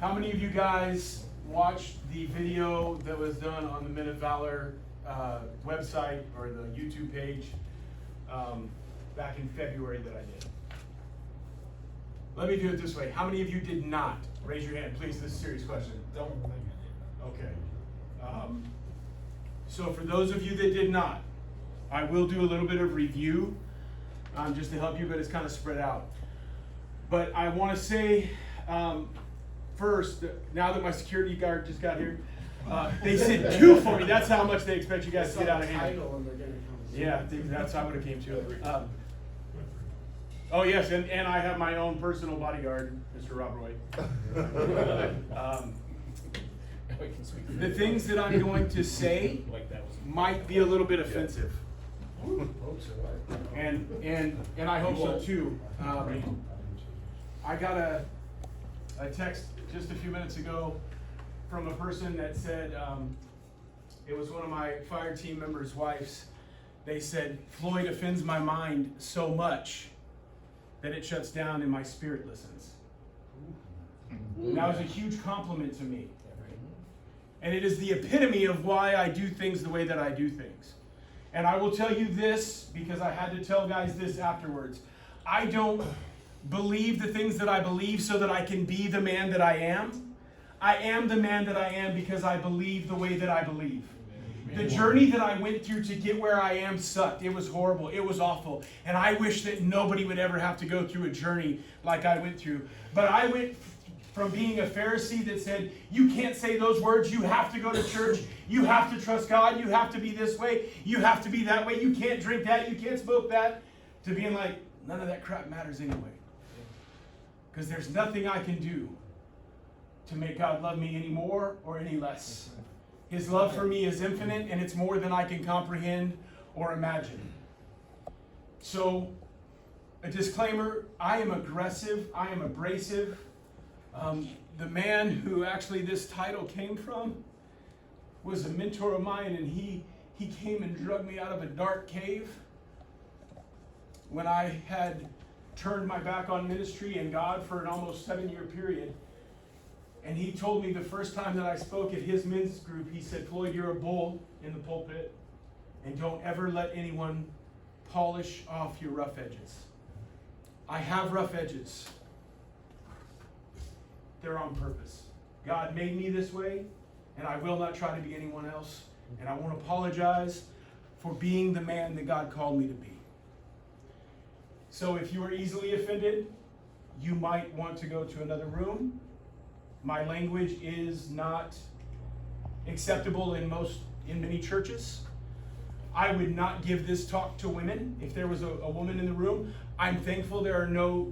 How many of you guys watched the video that was done on the Men of Valor website or the YouTube page back in February that I did? Let me do it this way. How many of you did not? Raise your hand, please. This is a serious question. Don't think I did. Okay. So for those of you that did not, I will do a little bit of review just to help you, but it's kind of spread out. But I want to say first, now that my security guard just got here, they said do for me. That's how much they expect you guys to get out of hand. Yeah, that's how I would have came to. Oh yes, and I have my own personal bodyguard, Mr. Rob Roy. The things that I'm going to say might be a little bit offensive, and I hope so too. I got a text just a few minutes ago from a person that said, it was one of my fire team members' wives. They said, Floyd offends my mind so much that it shuts down and my spirit listens. And that was a huge compliment to me. And it is the epitome of why I do things the way that I do things. And I will tell you this, because I had to tell guys this afterwards. I don't believe the things that I believe so that I can be the man that I am. I am the man that I am because I believe the way that I believe. The journey that I went through to get where I am sucked. It was horrible. It was awful. And I wish that nobody would ever have to go through a journey like I went through. But I went from being a Pharisee that said, you can't say those words. You have to go to church. You have to trust God. You have to be this way. You have to be that way. You can't drink that. You can't smoke that. To being like, none of that crap matters anyway. Because there's nothing I can do to make God love me any more or any less. His love for me is infinite, and it's more than I can comprehend or imagine. So, a disclaimer, I am aggressive, I am abrasive. The man who actually this title came from was a mentor of mine, and he came and drug me out of a dark cave when I had turned my back on ministry and God for an almost 7-year period. And he told me the first time that I spoke at his men's group, he said, Floyd, you're a bull in the pulpit, and don't ever let anyone polish off your rough edges. I have rough edges. They're on purpose. God made me this way, and I will not try to be anyone else. And I won't apologize for being the man that God called me to be. So if you are easily offended, you might want to go to another room. My language is not acceptable in many churches. I would not give this talk to women. If there was a woman in the room, I'm thankful there are no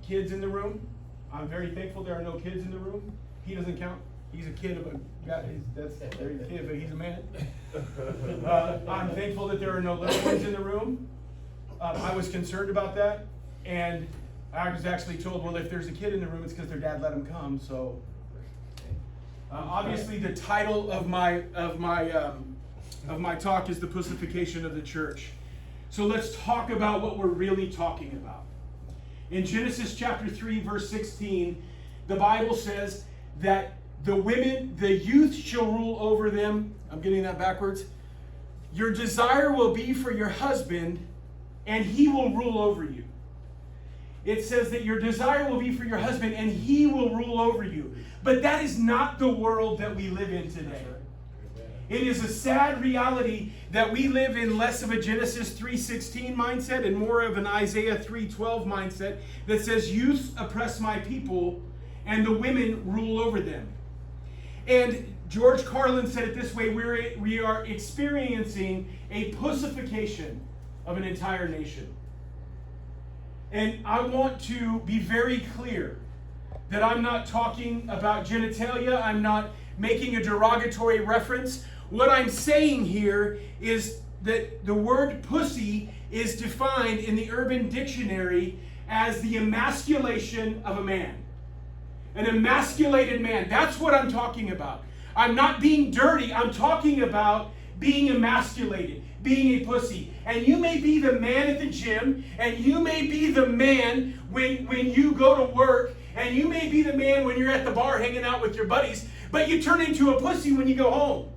kids in the room. I'm very thankful there are no kids in the room. He doesn't count. He's a kid of a guy. That's very kid, but he's a man. I'm thankful that there are no little ones in the room. I was concerned about that, and I was actually told, well, if there's a kid in the room, it's because their dad let him come. So, obviously, the title of my talk is the Pussification of the church. So let's talk about what we're really talking about. In Genesis chapter 3, verse 16, the Bible says that the youth shall rule over them. I'm getting that backwards. Your desire will be for your husband, and he will rule over you. It says that your desire will be for your husband, and he will rule over you. But that is not the world that we live in today. It is a sad reality that we live in less of a Genesis 3:16 mindset and more of an Isaiah 3:12 mindset that says, youth oppress my people, and the women rule over them. And George Carlin said it this way, we are experiencing a pussification of an entire nation. And I want to be very clear that I'm not talking about genitalia. I'm not making a derogatory reference. What I'm saying here is that the word pussy is defined in the Urban Dictionary as the emasculation of a man. An emasculated man. That's what I'm talking about. I'm not being dirty. I'm talking about being emasculated, being a pussy. And you may be the man at the gym, and you may be the man when you go to work, And you may be the man when you're at the bar hanging out with your buddies, but you turn into a pussy when you go home.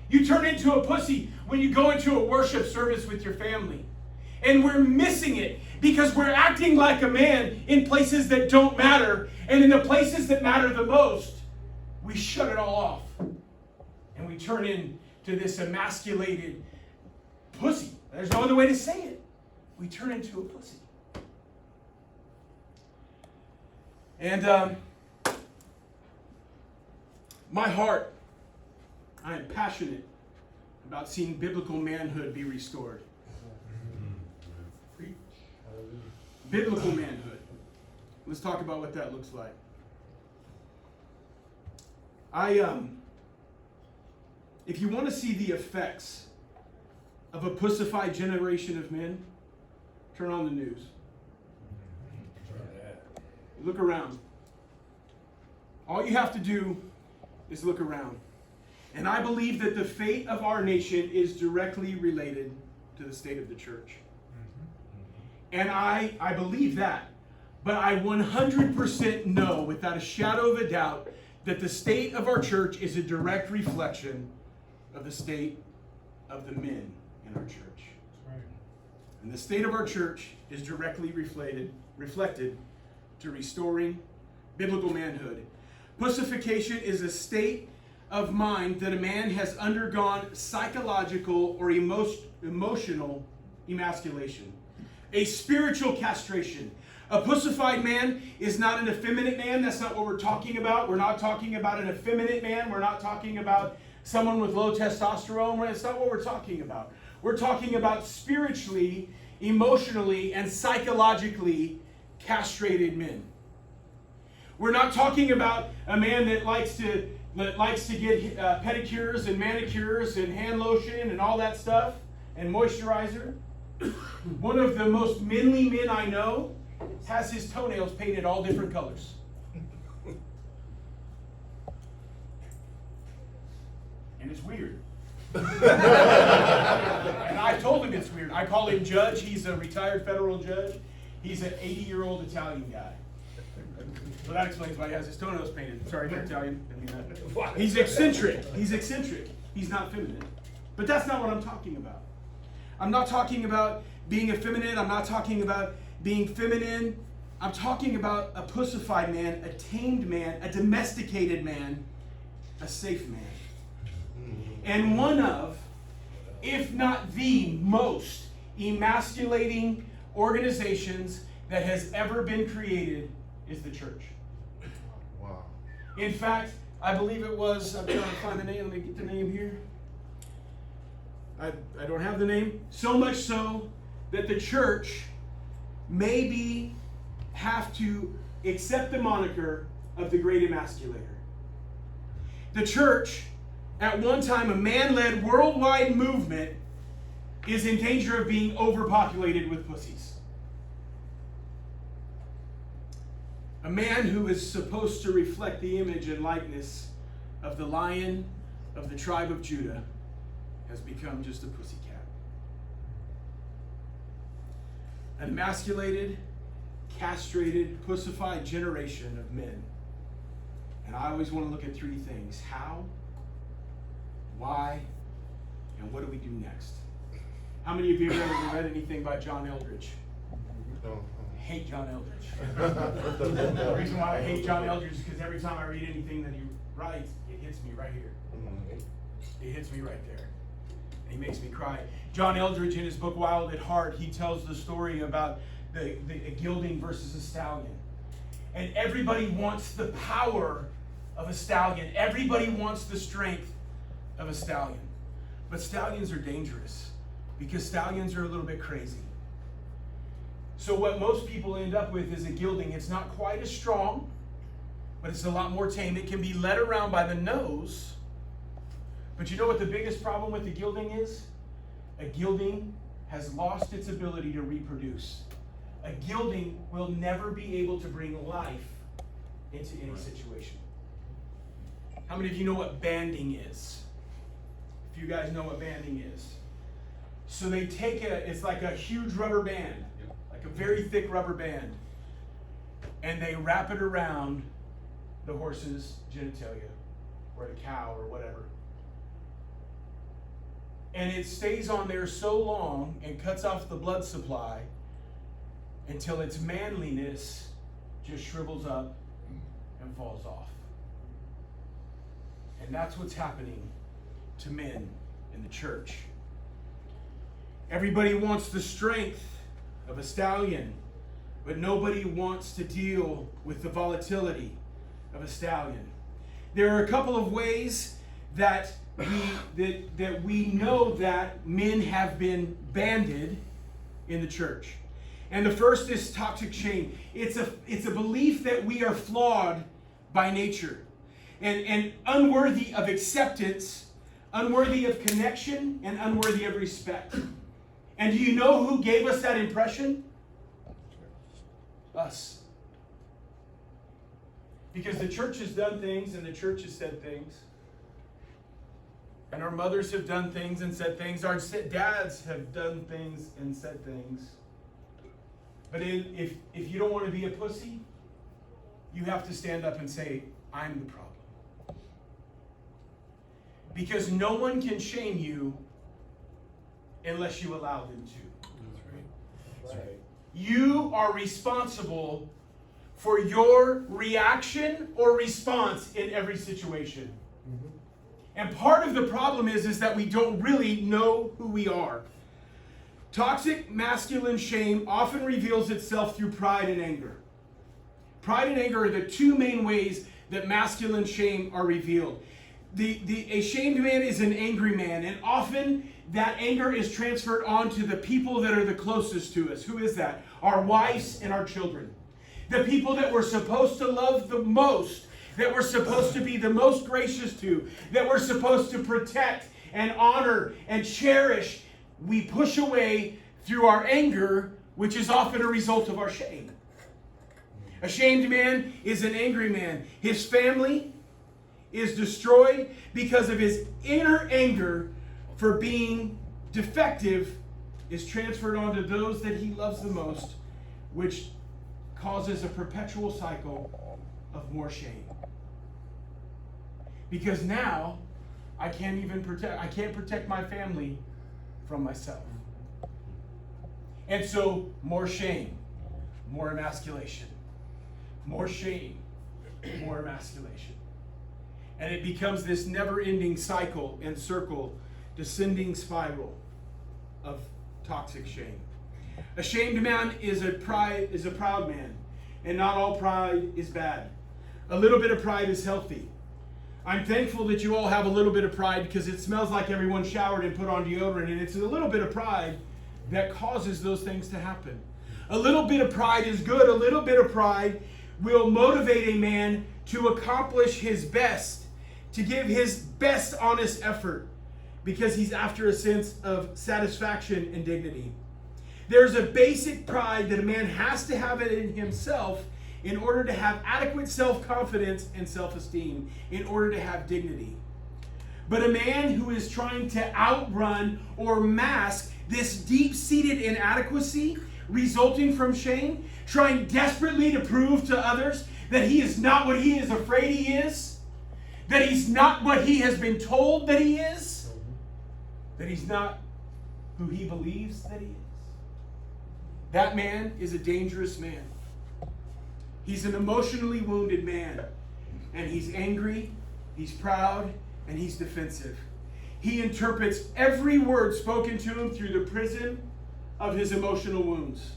You turn into a pussy when you go into a worship service with your family. And we're missing it because we're acting like a man in places that don't matter. And in the places that matter the most, we shut it all off. And we turn into this emasculated pussy. There's no other way to say it. We turn into a pussy. And my heart, I am passionate about seeing biblical manhood be restored. Biblical manhood. Let's talk about what that looks like. If you want to see the effects of a pussified generation of men, turn on the news. Look around. All you have to do is look around. And I believe that the fate of our nation is directly related to the state of the church. And I believe that. But I 100% know, without a shadow of a doubt, that the state of our church is a direct reflection of the state of the men in our church. That's right. And the state of our church is directly reflected to restoring biblical manhood. Pussification is a state of mind that a man has undergone psychological or emotional emasculation, a spiritual castration. A pussified man is not an effeminate man. That's not what we're talking about. We're not talking about an effeminate man. We're not talking about someone with low testosterone. That's not what we're talking about. We're talking about spiritually, emotionally, and psychologically castrated men. We're not talking about a man that likes to get pedicures and manicures and hand lotion and all that stuff and moisturizer. One of the most manly men I know has his toenails painted all different colors. And it's weird. And I told him it's weird. I call him Judge. He's a retired federal judge. He's an 80-year-old Italian guy. So that explains why he has his toenails painted. Sorry, you're Italian. I mean that. He's eccentric. He's eccentric. He's not feminine. But that's not what I'm talking about. I'm not talking about being effeminate. I'm not talking about being feminine. I'm talking about a pussified man, a tamed man, a domesticated man, a safe man. And one of, if not the most emasculating organizations that has ever been created is the church. Wow. In fact, I believe it was, I'm trying to find the name, let me get the name here. I don't have the name. So much so that the church maybe have to accept the moniker of the great emasculator. The church, at one time a man-led worldwide movement, is in danger of being overpopulated with pussies. A man who is supposed to reflect the image and likeness of the Lion of the tribe of Judah has become just a pussycat. An emasculated, castrated, pussified generation of men. And I always want to look at three things: how, why, and what do we do next? How many of you have ever read anything by John Eldridge? No. I hate John Eldridge. The reason why I hate John Eldridge is because every time I read anything that he writes, it hits me right here. It hits me right there. And he makes me cry. John Eldridge, in his book Wild at Heart, he tells the story about a gelding versus a stallion. And everybody wants the power of a stallion. Everybody wants the strength of a stallion. But stallions are dangerous because stallions are a little bit crazy. So what most people end up with is a gelding. It's not quite as strong, but it's a lot more tame. It can be led around by the nose. But you know what the biggest problem with the gelding is? A gelding has lost its ability to reproduce. A gelding will never be able to bring life into any situation. How many of you know what banding is? If you guys know what banding is. So they take it's like a huge rubber band, like a very thick rubber band. and they wrap it around the horse's genitalia, or the cow, or whatever. And it stays on there so long and cuts off the blood supply until its manliness just shrivels up and falls off. And that's what's happening to men in the church. Everybody wants the strength of a stallion, but nobody wants to deal with the volatility of a stallion. There are a couple of ways that we know that men have been banded in the church. And the first is toxic shame. It's a belief that we are flawed by nature and unworthy of acceptance, unworthy of connection, and unworthy of respect. And do you know who gave us that impression? Us. Because the church has done things and the church has said things. And our mothers have done things and said things. Our dads have done things and said things. But if you don't want to be a pussy, you have to stand up and say, I'm the problem. Because no one can shame you unless you allow them to. That's right. You are responsible for your reaction or response in every situation. Mm-hmm. And part of the problem is that we don't really know who we are. Toxic masculine shame often reveals itself through pride and anger. Pride and anger are the two main ways that masculine shame are revealed. A shamed man is an angry man, and often that anger is transferred onto the people that are the closest to us. Who is that? Our wives and our children. The people that we're supposed to love the most, that we're supposed to be the most gracious to, that we're supposed to protect and honor and cherish, we push away through our anger, which is often a result of our shame. A shamed man is an angry man. His family is destroyed because of his inner anger for being defective is transferred onto those that he loves the most, which causes a perpetual cycle of more shame. Because now I can't protect my family from myself. And so more shame, more emasculation. More shame, more emasculation. And it becomes this never-ending cycle and circle, descending spiral of toxic shame. A shamed man is a proud man, and not all pride is bad. A little bit of pride is healthy. I'm thankful that you all have a little bit of pride because it smells like everyone showered and put on deodorant, and it's a little bit of pride that causes those things to happen. A little bit of pride is good. A little bit of pride will motivate a man to accomplish his best, to give his best honest effort, because he's after a sense of satisfaction and dignity. There's a basic pride that a man has to have it in himself in order to have adequate self-confidence and self-esteem, in order to have dignity. But a man who is trying to outrun or mask this deep-seated inadequacy resulting from shame, trying desperately to prove to others that he is not what he is afraid he is, that he's not what he has been told that he is, that he's not who he believes that he is. That man is a dangerous man. He's an emotionally wounded man, and he's angry, he's proud, and he's defensive. He interprets every word spoken to him through the prism of his emotional wounds.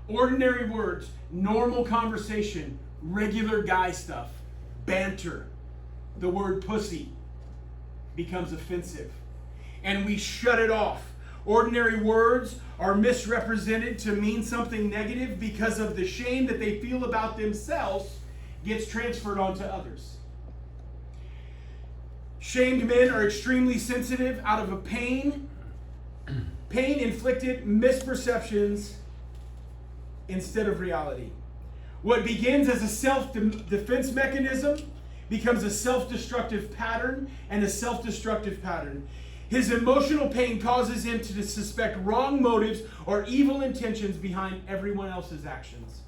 Ordinary words, normal conversation, regular guy stuff, banter, the word pussy becomes offensive, and we shut it off. Ordinary words are misrepresented to mean something negative because of the shame that they feel about themselves gets transferred onto others. Shamed men are extremely sensitive out of a pain-inflicted misperceptions instead of reality. What begins as a self-defense mechanism becomes a self-destructive pattern and a self-destructive pattern. His emotional pain causes him to suspect wrong motives or evil intentions behind everyone else's actions.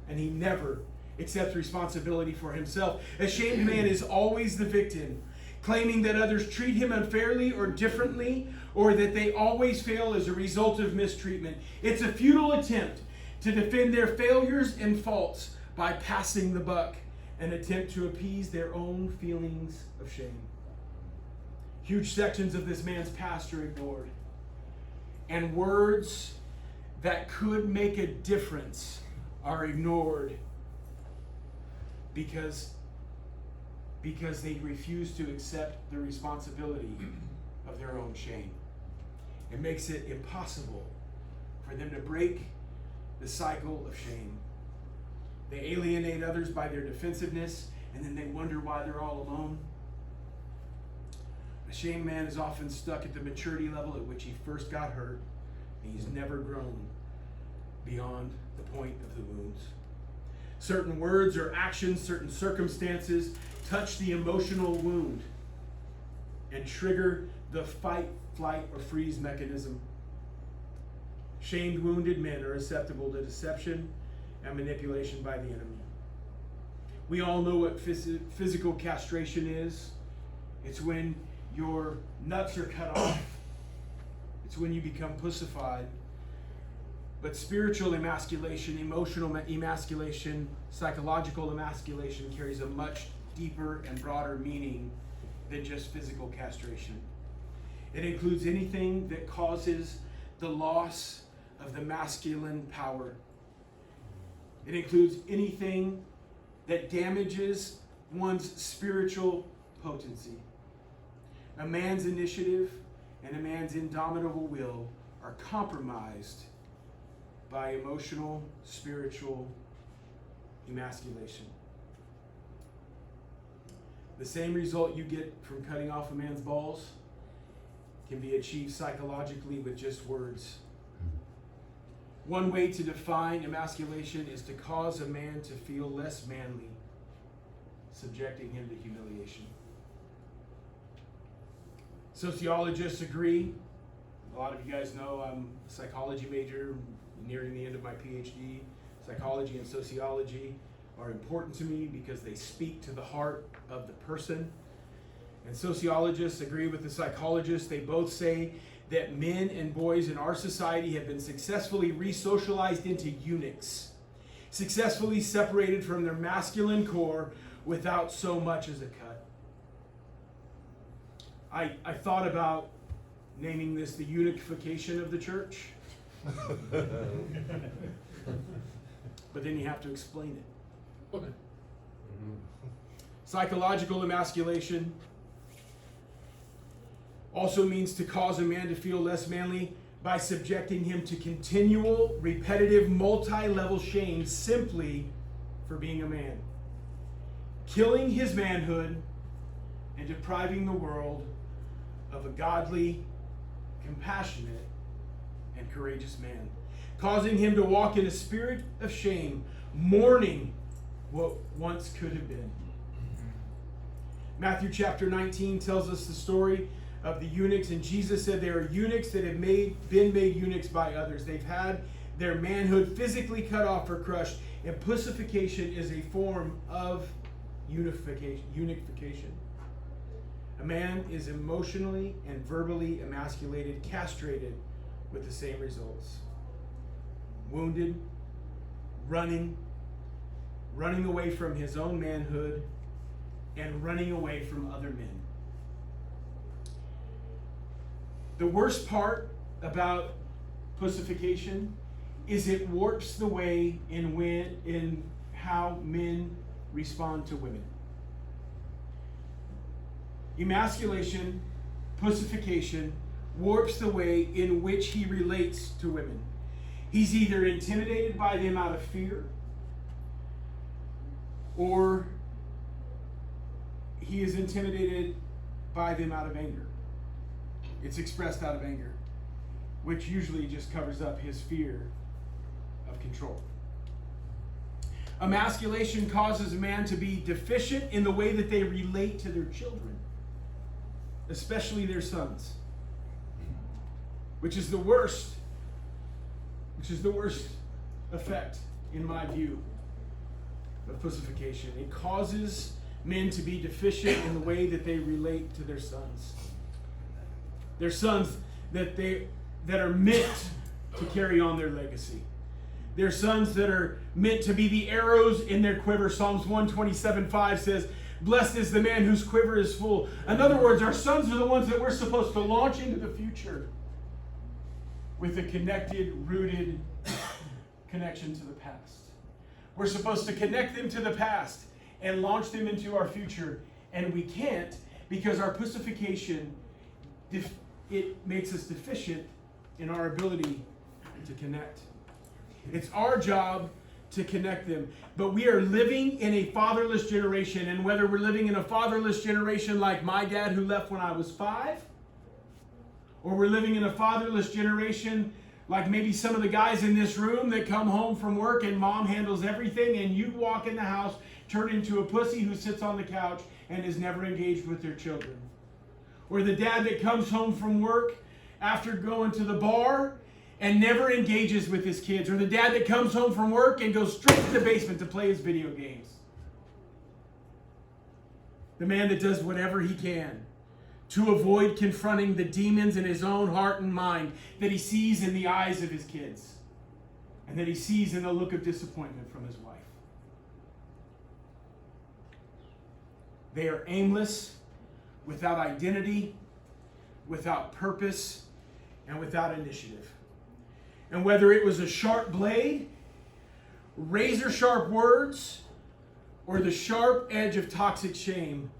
and he never accepts responsibility for himself. A shamed man is always the victim, claiming that others treat him unfairly or differently, or that they always fail as a result of mistreatment. It's a futile attempt to defend their failures and faults by passing the buck, an attempt to appease their own feelings of shame. Huge sections of this man's past are ignored, and words that could make a difference are ignored because they refuse to accept the responsibility of their own shame. It makes it impossible for them to break the cycle of shame. They alienate others by their defensiveness, and then they wonder why they're all alone. A shamed man is often stuck at the maturity level at which he first got hurt, and he's never grown beyond the point of the wounds. Certain words or actions, certain circumstances touch the emotional wound and trigger the fight, flight, or freeze mechanism. Shamed, wounded men are susceptible to deception and manipulation by the enemy. We all know what physical castration is. It's when your nuts are cut off. It's when you become pussified. But spiritual emasculation, emotional emasculation, psychological emasculation carries a much deeper and broader meaning than just physical castration. It includes anything that causes the loss of the masculine power. It includes anything that damages one's spiritual potency. A man's initiative and a man's indomitable will are compromised by emotional, spiritual emasculation. The same result you get from cutting off a man's balls can be achieved psychologically with just words. One way to define emasculation is to cause a man to feel less manly, subjecting him to humiliation. Sociologists agree. A lot of you guys know I'm a psychology major, nearing the end of my PhD. Psychology and sociology are important to me because they speak to the heart of the person. And sociologists agree with the psychologists. They both say that men and boys in our society have been successfully re-socialized into eunuchs, successfully separated from their masculine core without so much as a cut. I thought about naming this the Eunuchification of the church. But then you have to explain it. Psychological emasculation also means to cause a man to feel less manly by subjecting him to continual, repetitive, multi-level shame simply for being a man, killing his manhood and depriving the world of a godly, compassionate, and courageous man, causing him to walk in a spirit of shame, mourning what once could have been. Matthew chapter 19 tells us the story of the eunuchs, and Jesus said there are eunuchs that have been made eunuchs by others. They've had their manhood physically cut off or crushed, and pussification is a form of eunuchification. A man is emotionally and verbally emasculated, castrated with the same results. Wounded, running away from his own manhood, and running away from other men. The worst part about pussification is it warps the way in how men respond to women. Emasculation, pussification, warps the way in which he relates to women. He's either intimidated by them out of fear, or he is intimidated by them out of anger. It's expressed out of anger, which usually just covers up his fear of control. Emasculation causes a man to be deficient in the way that they relate to their children, especially their sons, which is the worst effect, in my view, of pussification. It causes men to be deficient in the way that they relate to their sons. Their sons that are meant to carry on their legacy. Their sons that are meant to be the arrows in their quiver. Psalms 127:5 says, "Blessed is the man whose quiver is full." In other words, our sons are the ones that we're supposed to launch into the future with a connected, rooted connection to the past. We're supposed to connect them to the past and launch them into our future. And we can't, because our pussification, it makes us deficient in our ability to connect. It's our job to connect them. But we are living in a fatherless generation. And whether we're living in a fatherless generation like my dad who left when I was 5, or we're living in a fatherless generation like maybe some of the guys in this room that come home from work and mom handles everything, and you walk in the house, turn into a pussy who sits on the couch and is never engaged with their children. Or the dad that comes home from work after going to the bar and never engages with his kids. Or the dad that comes home from work and goes straight to the basement to play his video games. The man that does whatever he can to avoid confronting the demons in his own heart and mind that he sees in the eyes of his kids and that he sees in the look of disappointment from his wife. They are aimless, without identity, without purpose, and without initiative. And whether it was a sharp blade, razor sharp words, or the sharp edge of toxic shame,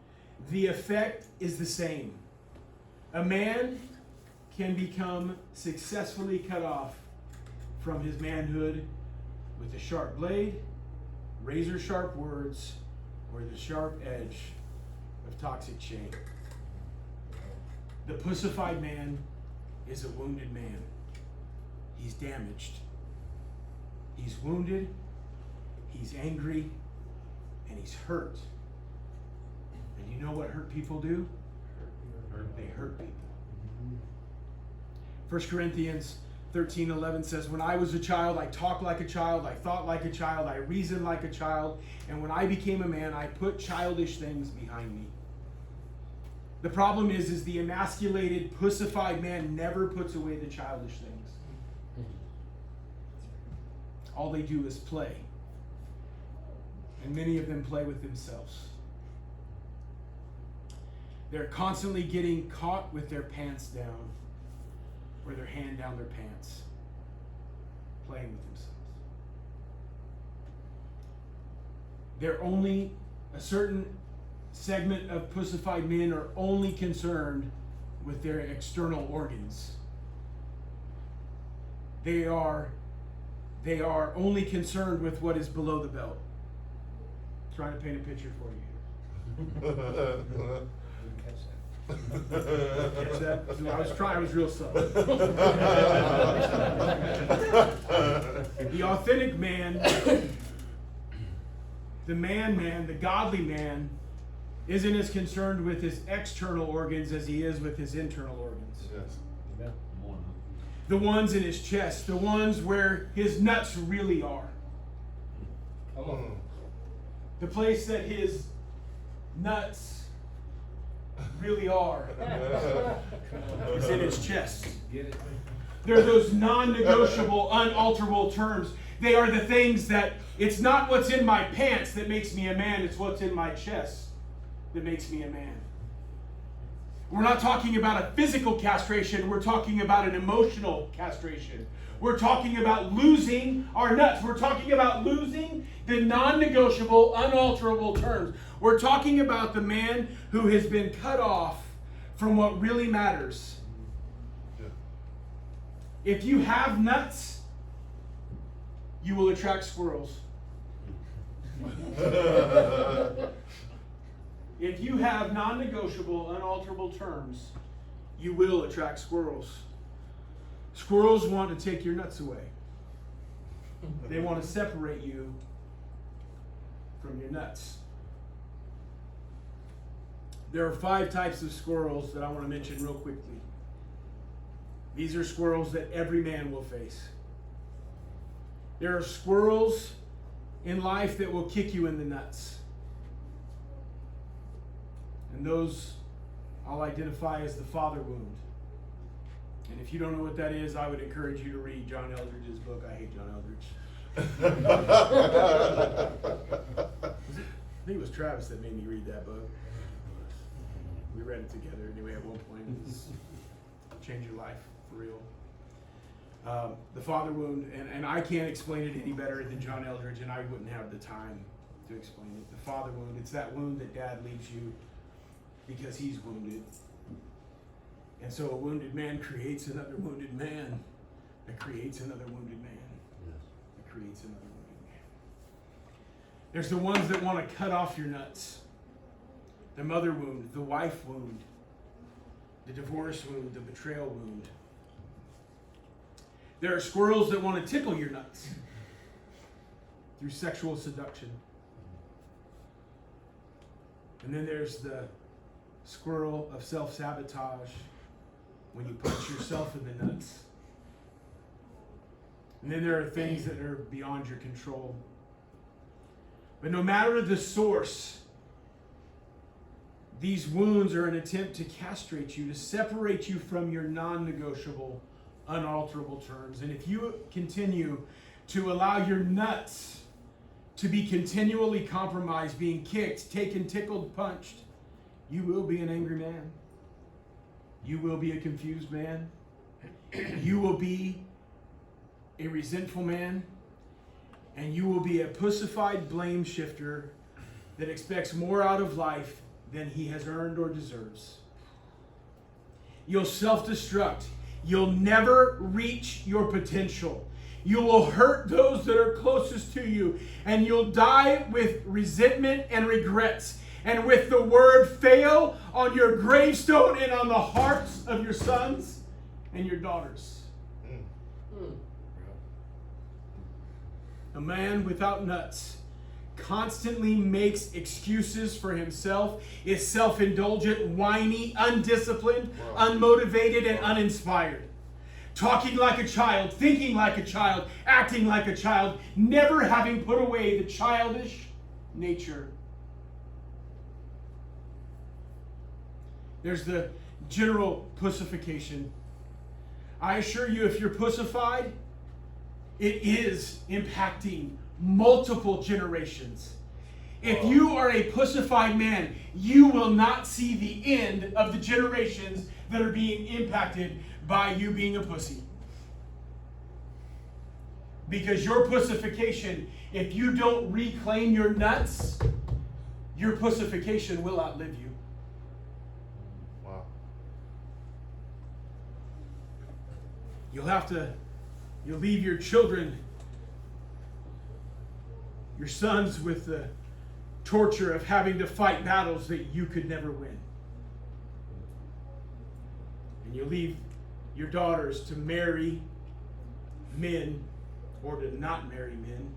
the effect is the same. A man can become successfully cut off from his manhood with a sharp blade, razor sharp words, or the sharp edge of toxic shame. The pussified man is a wounded man. He's damaged. He's wounded. He's angry. And he's hurt. And you know what hurt people do? They hurt people. 1 Corinthians 13:11 says, "When I was a child, I talked like a child, I thought like a child, I reasoned like a child, and when I became a man, I put childish things behind me." The problem is the emasculated, pussified man never puts away the childish things. All they do is play. And many of them play with themselves. They're constantly getting caught with their pants down or their hand down their pants, playing with themselves. They're only, a certain segment of pussified men are only concerned with their external organs. They are only concerned with what is below the belt. Trying to paint a picture for you here. Catch that? I was real subtle. The authentic man, the man, the godly man, isn't as concerned with his external organs as he is with his internal organs. Yes. The ones in his chest, the ones where his nuts really are. The place that his nuts really are is in his chest. They're those non-negotiable, unalterable terms. They are the things that, it's not what's in my pants that makes me a man, it's what's in my chest that makes me a man. We're not talking about a physical castration, we're talking about an emotional castration. We're talking about losing our nuts. We're talking about losing the non-negotiable, unalterable terms. We're talking about the man who has been cut off from what really matters. Yeah. If you have nuts, you will attract squirrels. If you have non-negotiable, unalterable terms, you will attract squirrels. Squirrels want to take your nuts away. They want to separate you from your nuts. There are 5 types of squirrels that I want to mention real quickly. These are squirrels that every man will face. There are squirrels in life that will kick you in the nuts. And those I'll identify as the father wound. And if you don't know what that is, I would encourage you to read John Eldridge's book. I hate John Eldridge. I think it was Travis that made me read that book. We read it together anyway at one point. It's change your life for real. The father wound, and I can't explain it any better than John Eldridge, and I wouldn't have the time to explain it. The father wound, it's that wound that dad leaves you because he's wounded. And so a wounded man creates another wounded man that creates another wounded man that creates another wounded man. There's the ones that want to cut off your nuts. The mother wound, the wife wound, the divorce wound, the betrayal wound. There are squirrels that want to tickle your nuts through sexual seduction. And then there's the squirrel of self-sabotage when you punch yourself in the nuts. And then there are things that are beyond your control. But no matter the source, these wounds are an attempt to castrate you, to separate you from your non-negotiable, unalterable terms. And if you continue to allow your nuts to be continually compromised, being kicked, taken, tickled, punched, you will be an angry man. You will be a confused man. You will be a resentful man. And you will be a pussified blame shifter that expects more out of life than he has earned or deserves. You'll self-destruct. You'll never reach your potential. You will hurt those that are closest to you. And you'll die with resentment and regrets. And with the word fail on your gravestone and on the hearts of your sons and your daughters. A man without nuts constantly makes excuses for himself, is self-indulgent, whiny, undisciplined, unmotivated, and uninspired. Talking like a child, thinking like a child, acting like a child, never having put away the childish nature. There's the general pussification. I assure you, if you're pussified, it is impacting multiple generations. If you are a pussified man, you will not see the end of the generations that are being impacted by you being a pussy. Because your pussification, if you don't reclaim your nuts, your pussification will outlive you. Wow. You'll leave your children, your sons, with the torture of having to fight battles that you could never win. And you leave your daughters to marry men or to not marry men,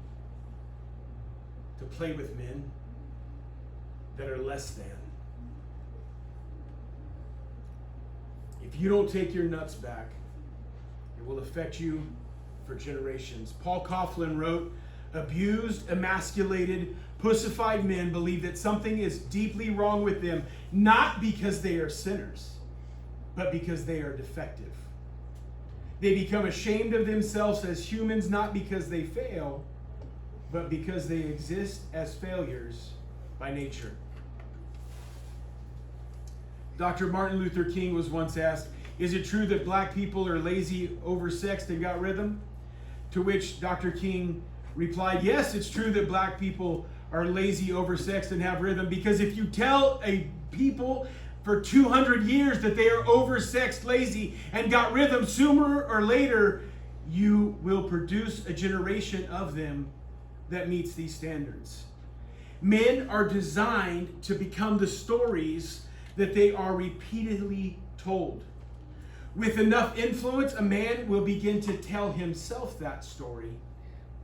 to play with men that are less than. If you don't take your nuts back, it will affect you for generations. Paul Coughlin wrote, abused, emasculated, pussified men believe that something is deeply wrong with them, not because they are sinners, but because they are defective. They become ashamed of themselves as humans, not because they fail, but because they exist as failures by nature. Dr. Martin Luther King was once asked, is it true that black people are lazy, oversexed, and got rhythm? To which Dr. King replied, yes, it's true that black people are lazy, oversexed, and have rhythm, because if you tell a people for 200 years that they are oversexed, lazy, and got rhythm, sooner or later, you will produce a generation of them that meets these standards. Men are designed to become the stories that they are repeatedly told. With enough influence, a man will begin to tell himself that story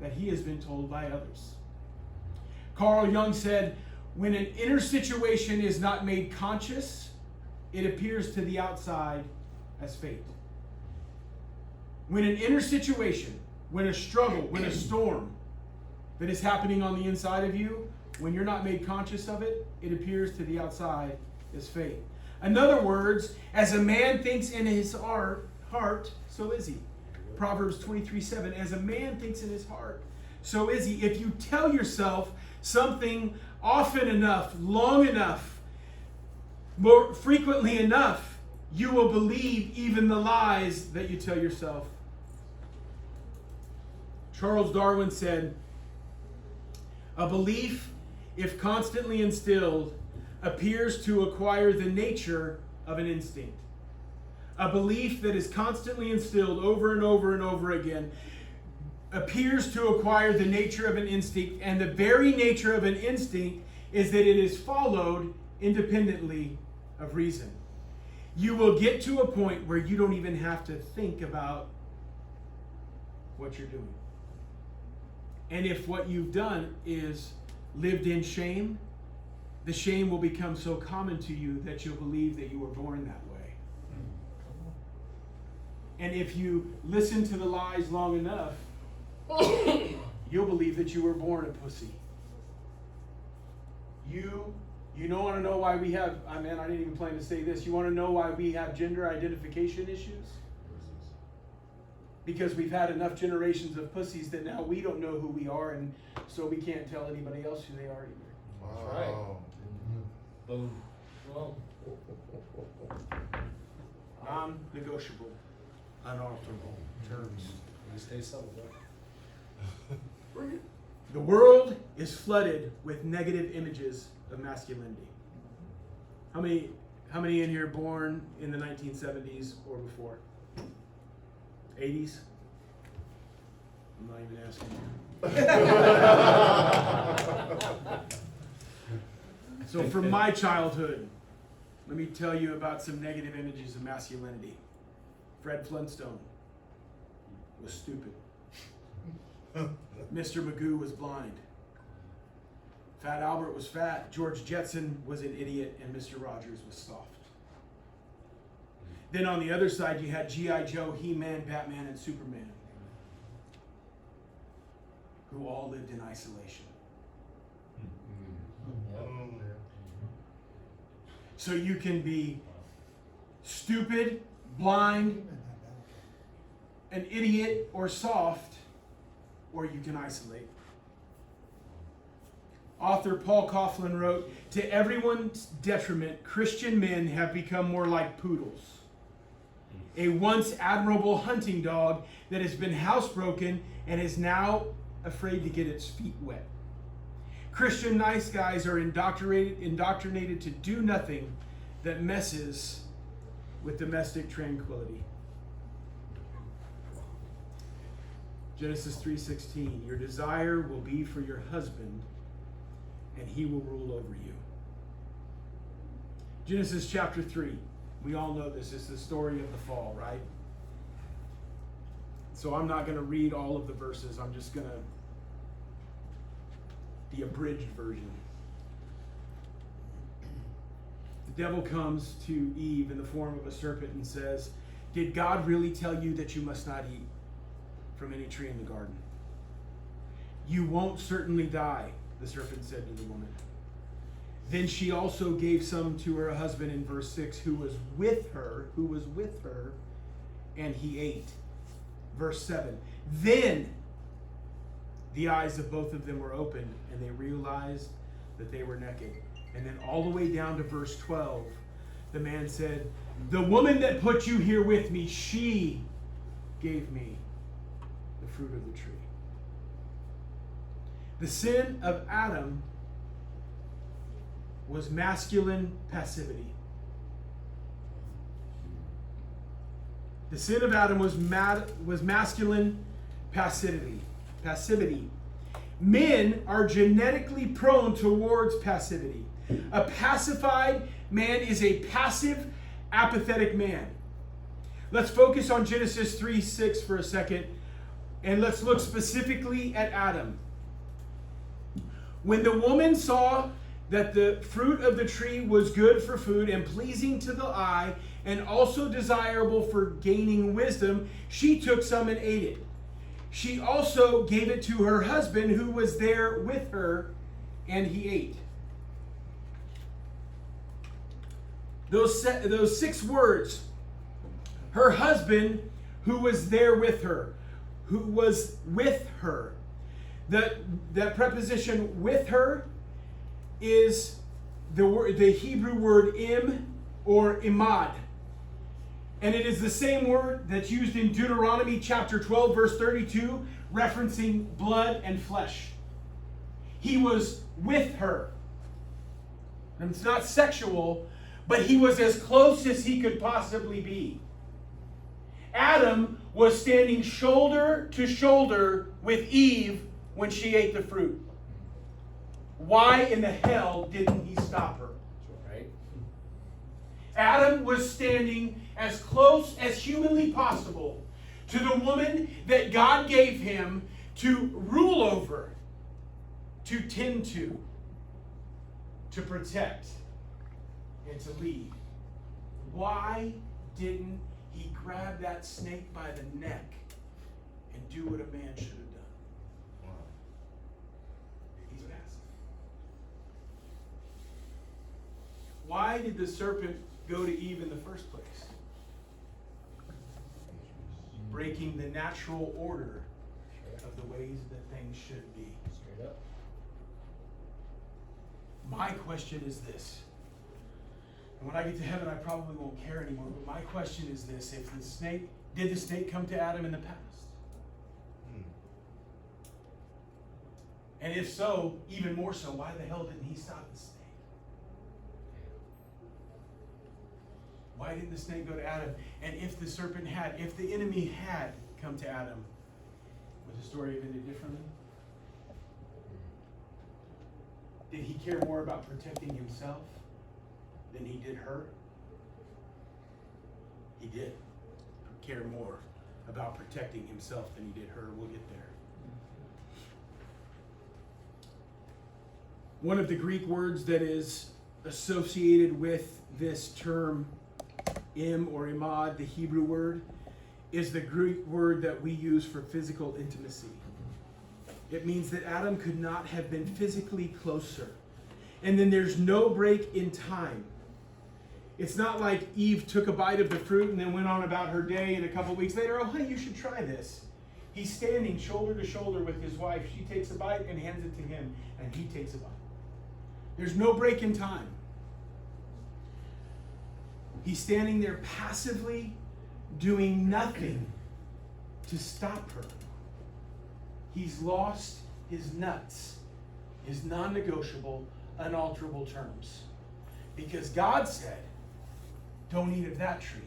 that he has been told by others. Carl Jung said, when an inner situation is not made conscious, it appears to the outside as fate. When an inner situation, when a struggle, when a storm that is happening on the inside of you, when you're not made conscious of it, it appears to the outside as faith. In other words, as a man thinks in his heart, so is he. Proverbs 23:7, as a man thinks in his heart, so is he. If you tell yourself something often enough, long enough, more frequently enough, you will believe even the lies that you tell yourself. Charles Darwin said, a belief, if constantly instilled, appears to acquire the nature of an instinct. A belief that is constantly instilled over and over and over again appears to acquire the nature of an instinct, and the very nature of an instinct is that it is followed independently of reason. You will get to a point where you don't even have to think about what you're doing. And if what you've done is lived in shame, the shame will become so common to you that you'll believe that you were born that way. And if you listen to the lies long enough, you'll believe that you were born a pussy. You don't want to know why we have, I didn't even plan to say this. You want to know why we have gender identification issues? Because we've had enough generations of pussies that now we don't know who we are, and so we can't tell anybody else who they are either. Wow. That's right. Boom. Well, Non-negotiable, unalterable terms. we stay subtle, right? The world is flooded with negative images of masculinity. How many in here born in the 1970s or before? 80s? I'm not even asking you. So from my childhood, let me tell you about some negative images of masculinity. Fred Flintstone was stupid. Mr. Magoo was blind. Fat Albert was fat. George Jetson was an idiot, and Mr. Rogers was soft. Then on the other side, you had G.I. Joe, He-Man, Batman, and Superman, who all lived in isolation. So you can be stupid, blind, an idiot, or soft, or you can isolate. Author Paul Coughlin wrote, to everyone's detriment, Christian men have become more like poodles. A once admirable hunting dog that has been housebroken and is now afraid to get its feet wet. Christian nice guys are indoctrinated to do nothing that messes with domestic tranquility. Genesis 3:16, your desire will be for your husband, and he will rule over you. Genesis chapter 3, we all know this is the story of the fall, right? So I'm not going to read all of the verses. I'm just going to, the abridged version. The devil comes to Eve in the form of a serpent and says, did God really tell you that you must not eat from any tree in the garden? You won't certainly die, the serpent said to the woman. Then she also gave some to her husband in verse 6, who was with her, and he ate. Verse 7, then the eyes of both of them were opened, and they realized that they were naked. And then all the way down to verse 12, the man said, the woman that put you here with me, she gave me the fruit of the tree. The sin of Adam was masculine passivity. The sin of Adam was masculine passivity. Men are genetically prone towards passivity. A pacified man is a passive, apathetic man. Let's focus on Genesis 3:6 for a second, and let's look specifically at Adam. When the woman saw that the fruit of the tree was good for food and pleasing to the eye and also desirable for gaining wisdom, she took some and ate it. She also gave it to her husband who was there with her, and he ate. Those 6 words, her husband who was there with her, who was with her. That preposition with her is the Hebrew word im or imad. And it is the same word that's used in Deuteronomy chapter 12, verse 32, referencing blood and flesh. He was with her. And it's not sexual, but he was as close as he could possibly be. Adam was standing shoulder to shoulder with Eve when she ate the fruit. Why in the hell didn't he stop her? Right? Adam was standing as close as humanly possible to the woman that God gave him to rule over, to tend to protect, and to lead. Why didn't he grab that snake by the neck and do what a man should have done? Wow. He's passive. Why did the serpent go to Eve in the first place? Breaking the natural order of the ways that things should be. Straight up. My question is this. And when I get to heaven, I probably won't care anymore. But my question is this. Did the snake come to Adam in the past? And if so, even more so, why the hell didn't he stop the snake? Why didn't the snake go to Adam? And if the enemy had come to Adam, would the story have ended differently? Did he care more about protecting himself than he did her? He did care more about protecting himself than he did her. We'll get there. One of the Greek words that is associated with this term, im or imad, the Hebrew word, is the Greek word that we use for physical intimacy. It means that Adam could not have been physically closer. And then there's no break in time. It's not like Eve took a bite of the fruit and then went on about her day, and a couple weeks later, oh, hey, you should try this. He's standing shoulder to shoulder with his wife. She takes a bite and hands it to him, and he takes a bite. There's no break in time. He's standing there passively doing nothing to stop her. He's lost his nuts, his non-negotiable, unalterable terms. Because God said, don't eat of that tree.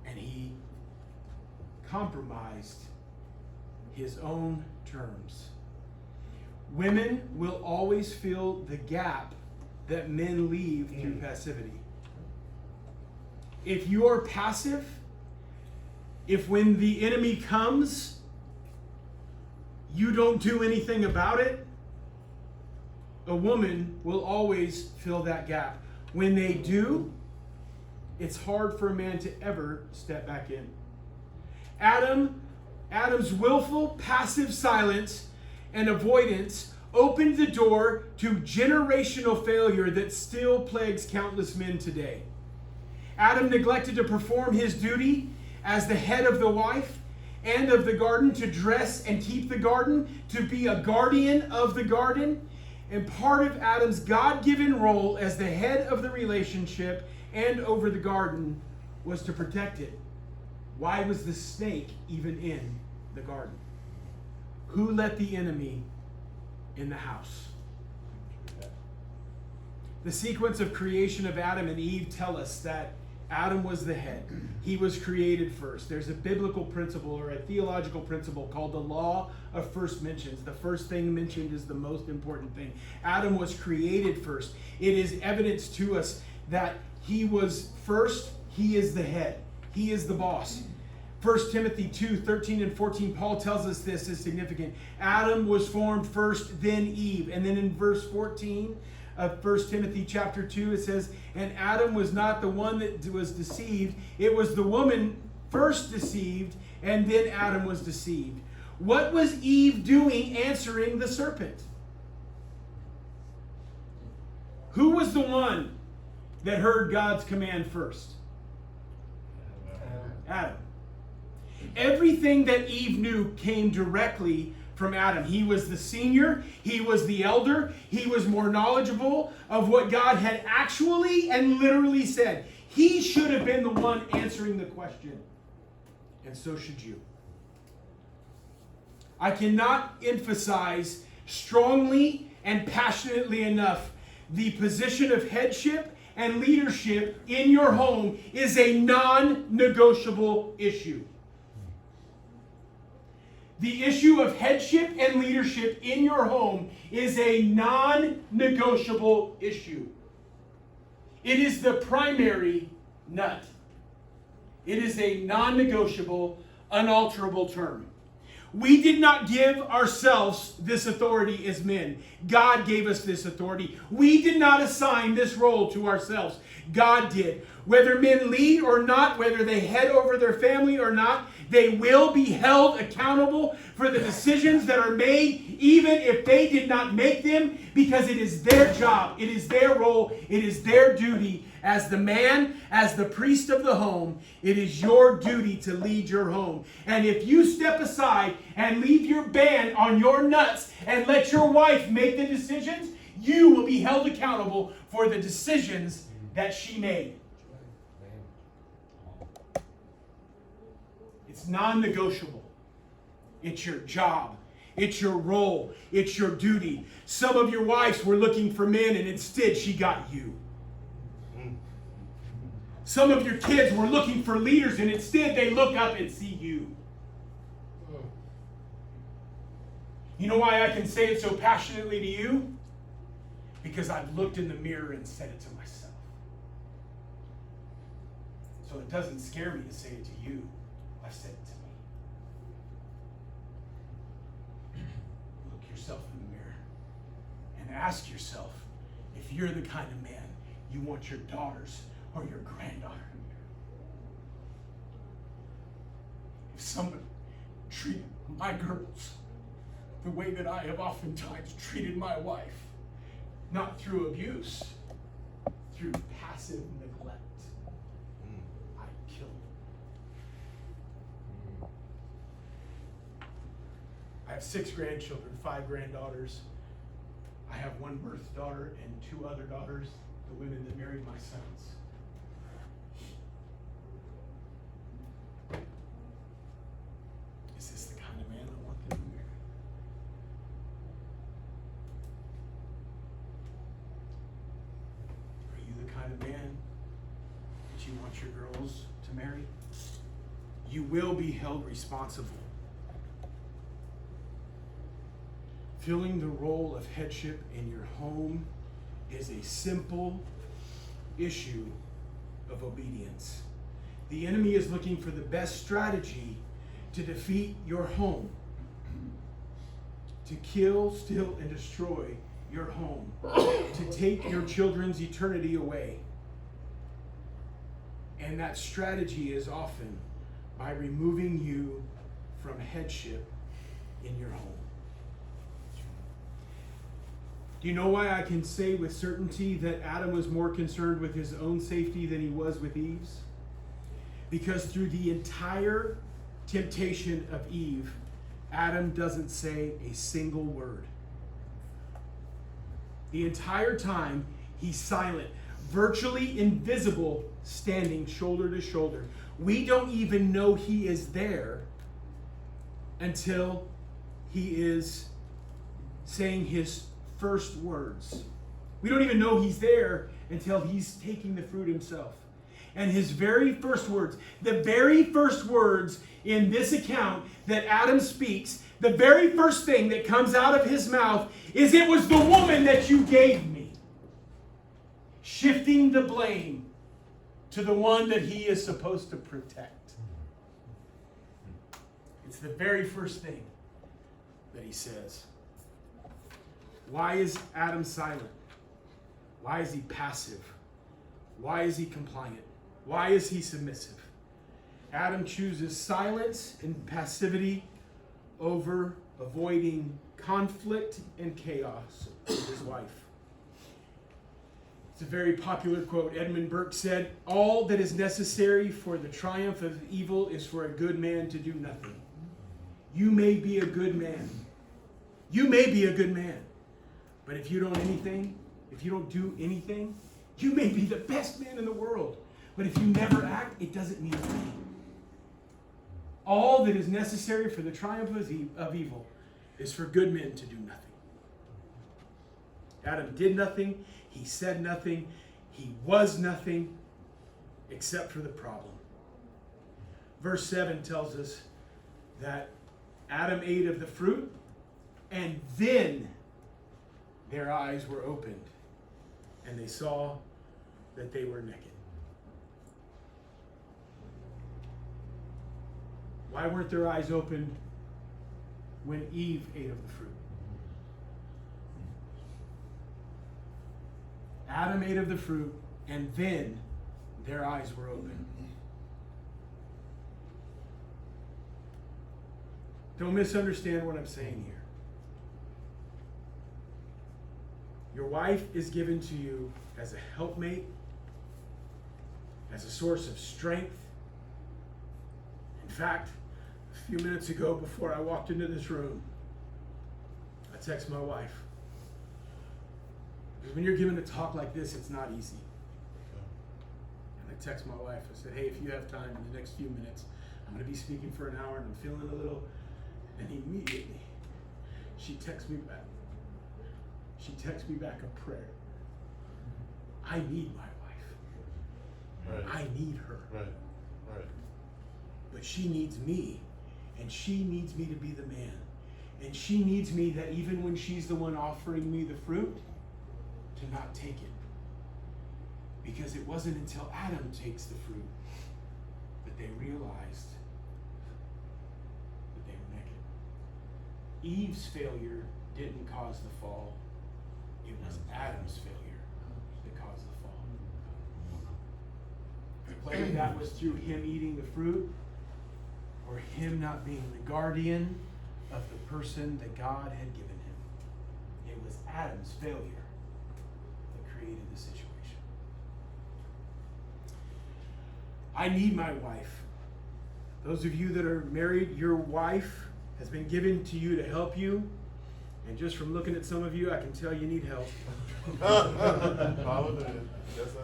And he compromised his own terms. Women will always fill the gap that men leave through passivity. If you are passive, if when the enemy comes, you don't do anything about it, a woman will always fill that gap. When they do, it's hard for a man to ever step back in. Adam's willful, passive silence and avoidance opened the door to generational failure that still plagues countless men today. Adam neglected to perform his duty as the head of the wife and of the garden, to dress and keep the garden, to be a guardian of the garden. And part of Adam's God-given role as the head of the relationship and over the garden was to protect it. Why was the snake even in the garden? Who let the enemy in the house? The sequence of creation of Adam and Eve tell us that Adam was the head. He was created first. There's a biblical principle or a theological principle called the law of first mentions. The first thing mentioned is the most important thing. Adam was created first. It is evidence to us that he was first. He is the head. He is the boss. 1 Timothy 2:13 and 14, Paul tells us this is significant. Adam was formed first, then Eve. And then in verse 14 of 1 Timothy chapter 2, it says, and Adam was not the one that was deceived. It was the woman first deceived and then Adam was deceived. What was Eve doing answering the serpent? Who was the one that heard God's command first? Adam. Everything that Eve knew came directly from Adam. He was the senior. He was the elder. He was more knowledgeable of what God had actually and literally said. He should have been the one answering the question. And so should you. I cannot emphasize strongly and passionately enough the position of headship and leadership in your home is a non-negotiable issue. The issue of headship and leadership in your home is a non-negotiable issue. It is the primary nut. It is a non-negotiable, unalterable term. We did not give ourselves this authority as men. God gave us this authority. We did not assign this role to ourselves. God did. Whether men lead or not, whether they head over their family or not, they will be held accountable for the decisions that are made, even if they did not make them, because it is their job, it is their role, it is their duty as the man, as the priest of the home. It is your duty to lead your home. And if you step aside and leave your band on your nuts and let your wife make the decisions, you will be held accountable for the decisions that she made. It's non-negotiable. It's your job. It's your role. It's your duty. Some of your wives were looking for men, and instead she got you. Some of your kids were looking for leaders, and instead they look up and see you. You know why I can say it so passionately to you? Because I've looked in the mirror and said it to myself. So it doesn't scare me to say it to you. I've said it to me. Look yourself in the mirror and ask yourself if you're the kind of man you want your daughters or your granddaughter to marry. If somebody treated my girls the way that I have oftentimes treated my wife, not through abuse, through passive neglect, I kill them. I have 6 grandchildren, 5 granddaughters. I have 1 birth daughter and 2 other daughters, the women that married my sons. Is this the kind of man I want them to marry? Are you the kind of man that you want your girls to marry? You will be held responsible. Filling the role of headship in your home is a simple issue of obedience. The enemy is looking for the best strategy to defeat your home, to kill, steal, and destroy your home, to take your children's eternity away. And that strategy is often by removing you from headship in your home. Do you know why I can say with certainty that Adam was more concerned with his own safety than he was with Eve's? Because through the entire temptation of Eve, Adam doesn't say a single word. The entire time, he's silent, virtually invisible, standing shoulder to shoulder. We don't even know he is there until he is saying his first words. We don't even know he's there until he's taking the fruit himself. And his very first words, the very first words in this account that Adam speaks, the very first thing that comes out of his mouth is, "It was the woman that you gave me." Shifting the blame to the one that he is supposed to protect. It's the very first thing that he says. Why is Adam silent? Why is he passive? Why is he compliant? Why is he submissive? Adam chooses silence and passivity over avoiding conflict and chaos with his wife. It's a very popular quote. Edmund Burke said, "All that is necessary for the triumph of evil is for a good man to do nothing." You may be a good man. You may be a good man. But if you don't do anything, you may be the best man in the world. But if you never act, it doesn't mean anything. All that is necessary for the triumph of evil is for good men to do nothing. Adam did nothing. He said nothing. He was nothing except for the problem. Verse 7 tells us that Adam ate of the fruit, and then their eyes were opened, and they saw that they were naked. Why weren't their eyes opened when Eve ate of the fruit? Adam ate of the fruit, and then their eyes were opened. Don't misunderstand what I'm saying here. Your wife is given to you as a helpmate, as a source of strength. In fact, a few minutes ago, before I walked into this room, I texted my wife. Because when you're given a talk like this, it's not easy. And I texted my wife. I said, "Hey, if you have time in the next few minutes, I'm going to be speaking for an hour and I'm feeling a little..." And immediately, she texts me back. She texts me back a prayer. I need my wife. Right. I need her. Right. But she needs me. And she needs me to be the man. And she needs me that even when she's the one offering me the fruit, to not take it. Because it wasn't until Adam takes the fruit that they realized that they were naked. Eve's failure didn't cause the fall. It was Adam's failure that caused the fall. Whether that was through him eating the fruit or him not being the guardian of the person that God had given him. It was Adam's failure that created the situation. I need my wife. Those of you that are married, your wife has been given to you to help you. And just from looking at some of you, I can tell you need help. Hallelujah. Yes,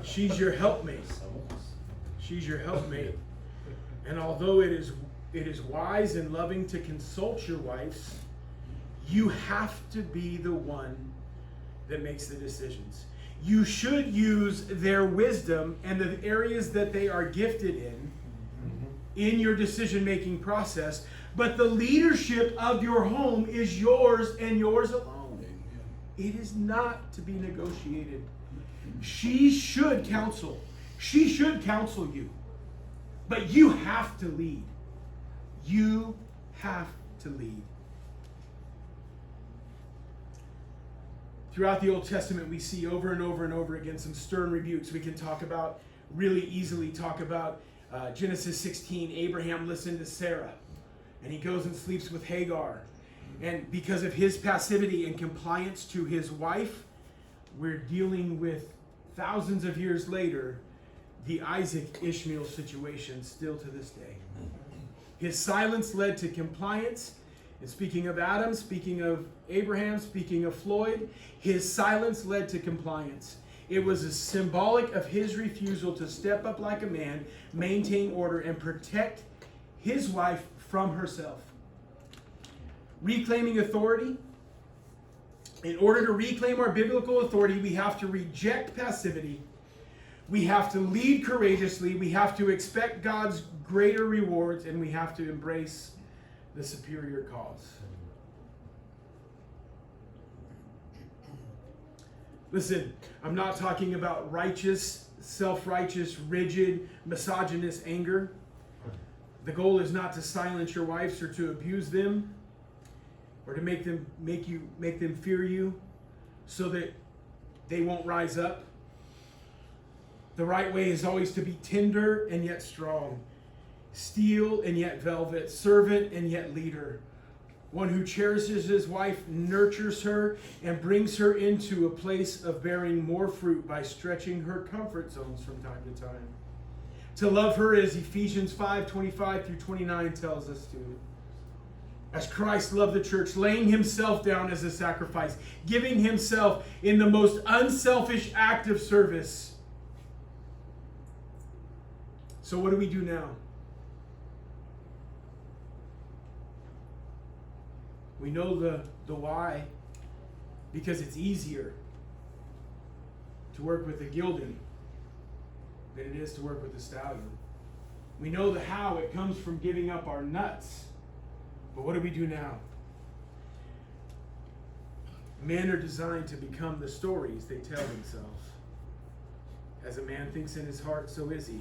She's your helpmate. She's your helpmate. And although it is wise and loving to consult your wives, you have to be the one that makes the decisions. You should use their wisdom and the areas that they are gifted in your decision-making process, but the leadership of your home is yours and yours alone. It is not to be negotiated. She should counsel. She should counsel you. But you have to lead. You have to lead. Throughout the Old Testament, we see over and over and over again some stern rebukes. We can really easily talk about Genesis 16. Abraham listened to Sarah, and he goes and sleeps with Hagar. And because of his passivity and compliance to his wife, we're dealing with thousands of years later, the Isaac-Ishmael situation still to this day. His silence led to compliance. And speaking of Adam, speaking of Abraham, speaking of Floyd, his silence led to compliance. It was a symbolic of his refusal to step up like a man, maintain order, and protect his wife from herself. Reclaiming authority. In order to reclaim our biblical authority, we have to reject passivity. We have to lead courageously. We have to expect God's greater rewards, and we have to embrace the superior cause. Listen, I'm not talking about righteous, self-righteous, rigid, misogynist anger. The goal is not to silence your wives or to abuse them or to make them fear you so that they won't rise up. The right way is always to be tender and yet strong, steel and yet velvet, servant and yet leader. One who cherishes his wife, nurtures her, and brings her into a place of bearing more fruit by stretching her comfort zones from time to time. To love her, as Ephesians 5:25-29 tells us to. As Christ loved the church, laying himself down as a sacrifice, giving himself in the most unselfish act of service. So what do we do now? We know the why, because it's easier to work with a gelding than it is to work with a stallion. We know the how. It comes from giving up our nuts. But what do we do now? Men are designed to become the stories they tell themselves. As a man thinks in his heart, so is he.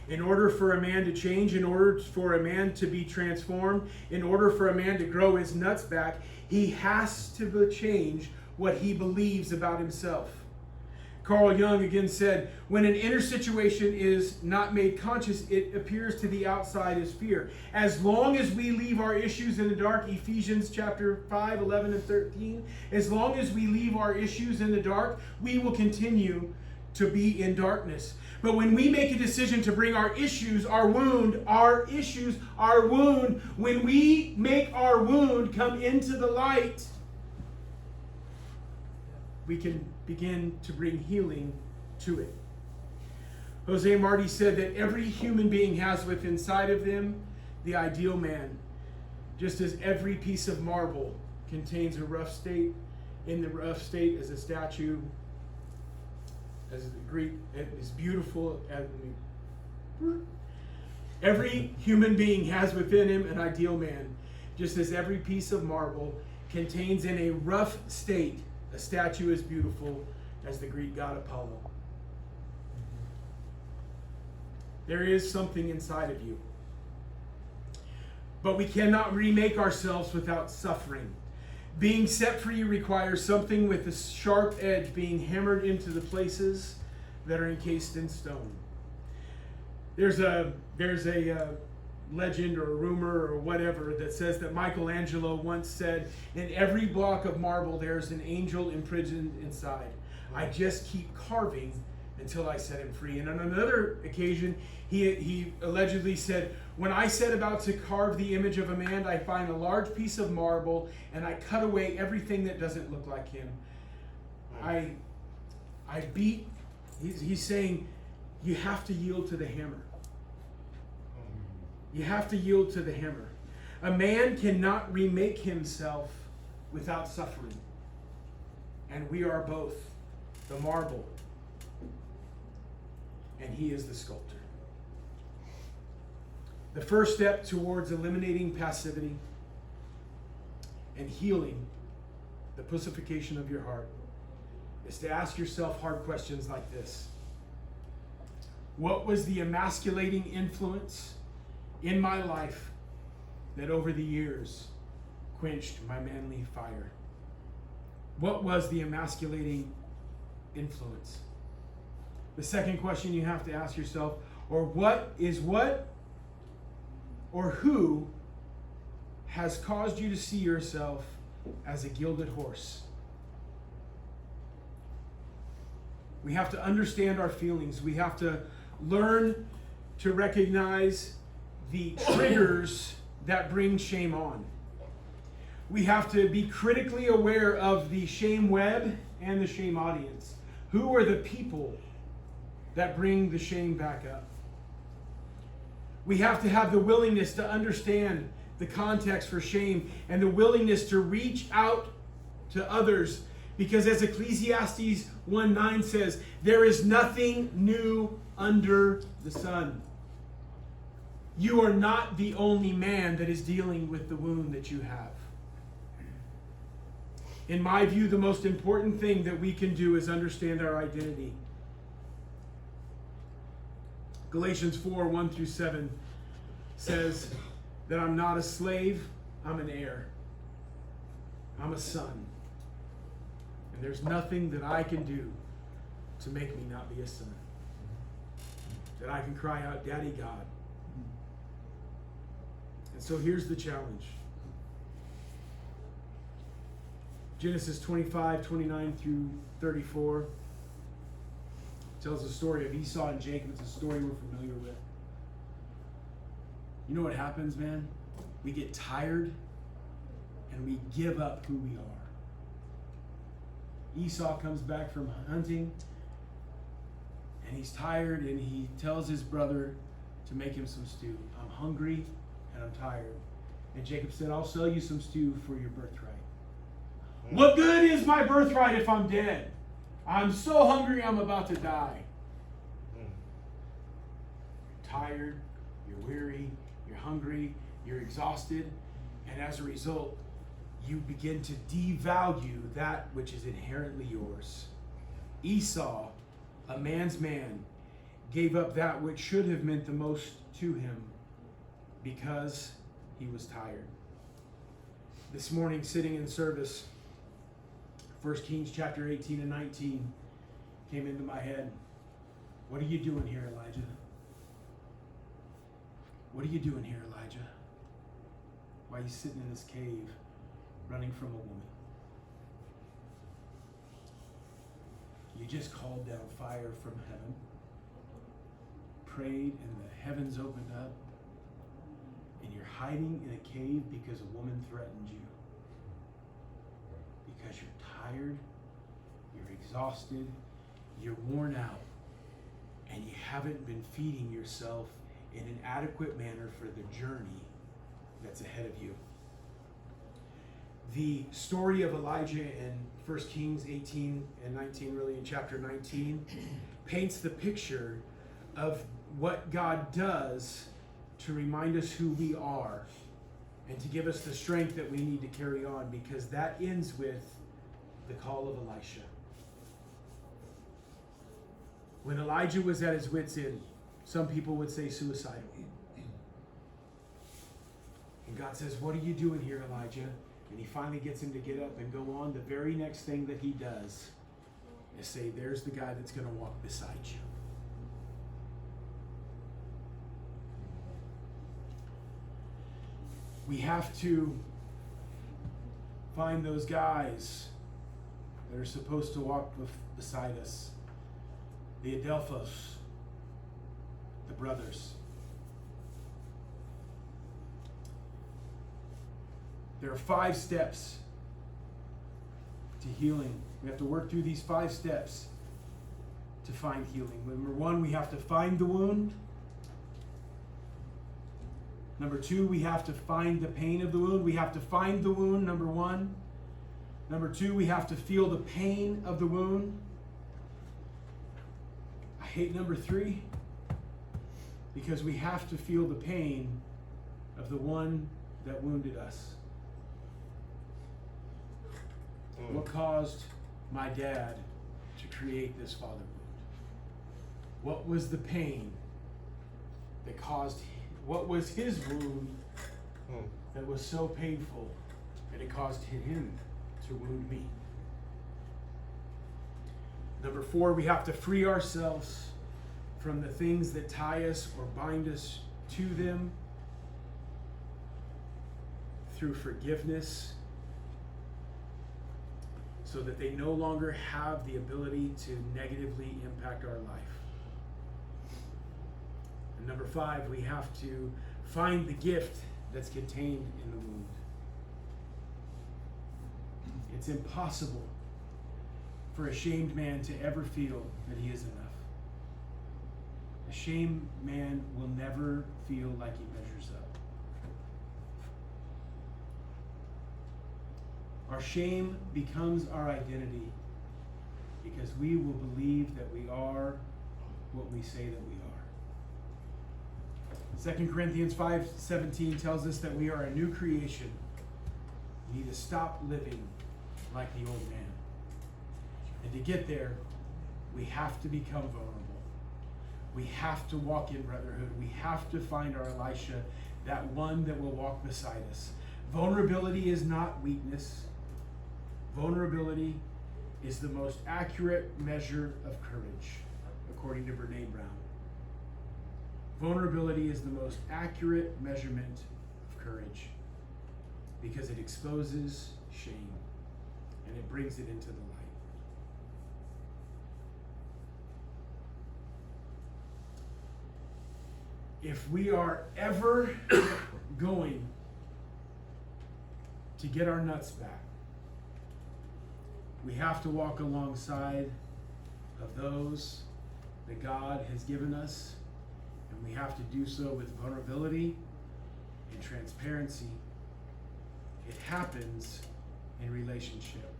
In order for a man to change, in order for a man to be transformed, in order for a man to grow his nuts back, he has to change what he believes about himself. Carl Jung again said, when an inner situation is not made conscious, it appears to the outside as fear. As long as we leave our issues in the dark, Ephesians chapter 5:11-13, as long as we leave our issues in the dark, we will continue to be in darkness. But when we make a decision to bring our issues, our wound, when we make our wound come into the light, we can begin to bring healing to it. Jose Marti said that every human being has within inside of them the ideal man, just as every piece of marble contains a rough state. In the rough state is a statue, as the Greek, it is beautiful. Every human being has within him an ideal man, just as every piece of marble contains in a rough state a statue as beautiful as the Greek god Apollo. There is something inside of you. But we cannot remake ourselves without suffering. Being set free requires something with a sharp edge being hammered into the places that are encased in stone. There's a legend or a rumor or whatever that says that Michelangelo once said, in every block of marble there's an angel imprisoned inside. I just keep carving until I set him free. And on another occasion, he allegedly said, when I set about to carve the image of a man, I find a large piece of marble and I cut away everything that doesn't look like him. He's saying, you have to yield to the hammer. You have to yield to the hammer. A man cannot remake himself without suffering. And we are both the marble, and he is the sculptor. The first step towards eliminating passivity and healing the pussification of your heart is to ask yourself hard questions like this. What was the emasculating influence in my life that over the years quenched my manly fire? What was the emasculating influence? The second question you have to ask yourself, who has caused you to see yourself as a gilded horse? We have to understand our feelings. We have to learn to recognize the triggers that bring shame on. We have to be critically aware of the shame web and the shame audience. Who are the people that bring the shame back up? We have to have the willingness to understand the context for shame and the willingness to reach out to others, because as Ecclesiastes 1:9 says, there is nothing new under the sun. You are not the only man that is dealing with the wound that you have. In my view, the most important thing that we can do is understand our identity. Galatians 4:1-7 says that I'm not a slave, I'm an heir. I'm a son. And there's nothing that I can do to make me not be a son. that I can cry out, Daddy God. And so here's the challenge. Genesis 25, 29 through 34 tells the story of Esau and Jacob. It's a story we're familiar with. You know what happens, man? We get tired and we give up who we are. Esau comes back from hunting and he's tired and he tells his brother to make him some stew. I'm hungry and I'm tired. And Jacob said, I'll sell you some stew for your birthright. What good is my birthright if I'm dead? I'm so hungry I'm about to die. You're tired, you're weary, you're hungry, you're exhausted, and as a result, you begin to devalue that which is inherently yours. Esau, a man's man, gave up that which should have meant the most to him because he was tired. This morning, sitting in service, 1 Kings chapter 18 and 19 came into my head. What are you doing here, Elijah? What are you doing here, Elijah? Why are you sitting in this cave running from a woman? You just called down fire from heaven, prayed, and the heavens opened up, and you're hiding in a cave because a woman threatened you. Because you're tired, you're exhausted, you're worn out, and you haven't been feeding yourself in an adequate manner for the journey that's ahead of you. The story of Elijah in 1 Kings 18 and 19, really in chapter 19, paints the picture of what God does to remind us who we are and to give us the strength that we need to carry on, because that ends with the call of Elisha. When Elijah was at his wit's end, some people would say suicidal. And God says, what are you doing here, Elijah? And he finally gets him to get up and go on. The very next thing that he does is say, there's the guy that's going to walk beside you. We have to find those guys that are supposed to walk beside us. The Adelphos, the brothers. There are 5 steps to healing. We have to work through these 5 steps to find healing. Number 1, we have to find the wound. Number 2, we have to find the pain of the wound. We have to find the wound, number 1. Number 2, we have to feel the pain of the wound. I hate number 3 because we have to feel the pain of the one that wounded us. What caused my dad to create this father wound? What was the pain that caused him? What was his wound that was so painful that it caused him to wound me? Number 4, we have to free ourselves from the things that tie us or bind us to them through forgiveness, so that they no longer have the ability to negatively impact our life. And number 5, we have to find the gift that's contained in the wound. It's impossible for a shamed man to ever feel that he is enough. A shamed man will never feel like he measures up. Our shame becomes our identity because we will believe that we are what we say that we are. 2 Corinthians 5:17 tells us that we are a new creation. We need to stop living like the old man. And to get there, we have to become vulnerable. We have to walk in brotherhood. We have to find our Elisha, that one that will walk beside us. Vulnerability is not weakness. Vulnerability is the most accurate measure of courage, according to Brene Brown. Vulnerability is the most accurate measurement of courage because it exposes shame and it brings it into the light. If we are ever going to get our nuts back, we have to walk alongside of those that God has given us, and we have to do so with vulnerability and transparency. It happens in relationship.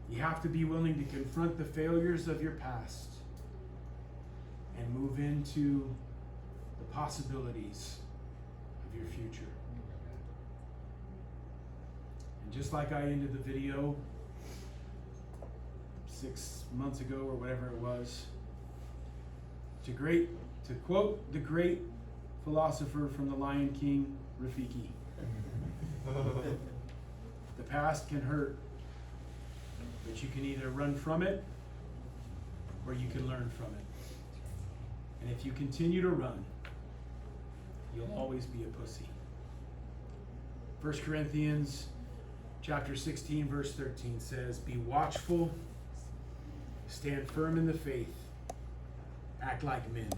You have to be willing to confront the failures of your past and move into the possibilities of your future. And just like I ended the video 6 months ago or whatever it was, to quote the great philosopher from The Lion King, Rafiki, the past can hurt, but you can either run from it or you can learn from it. And if you continue to run, you'll always be a pussy. 1 Corinthians chapter 16, verse 13 says, "Be watchful, stand firm in the faith, act like men."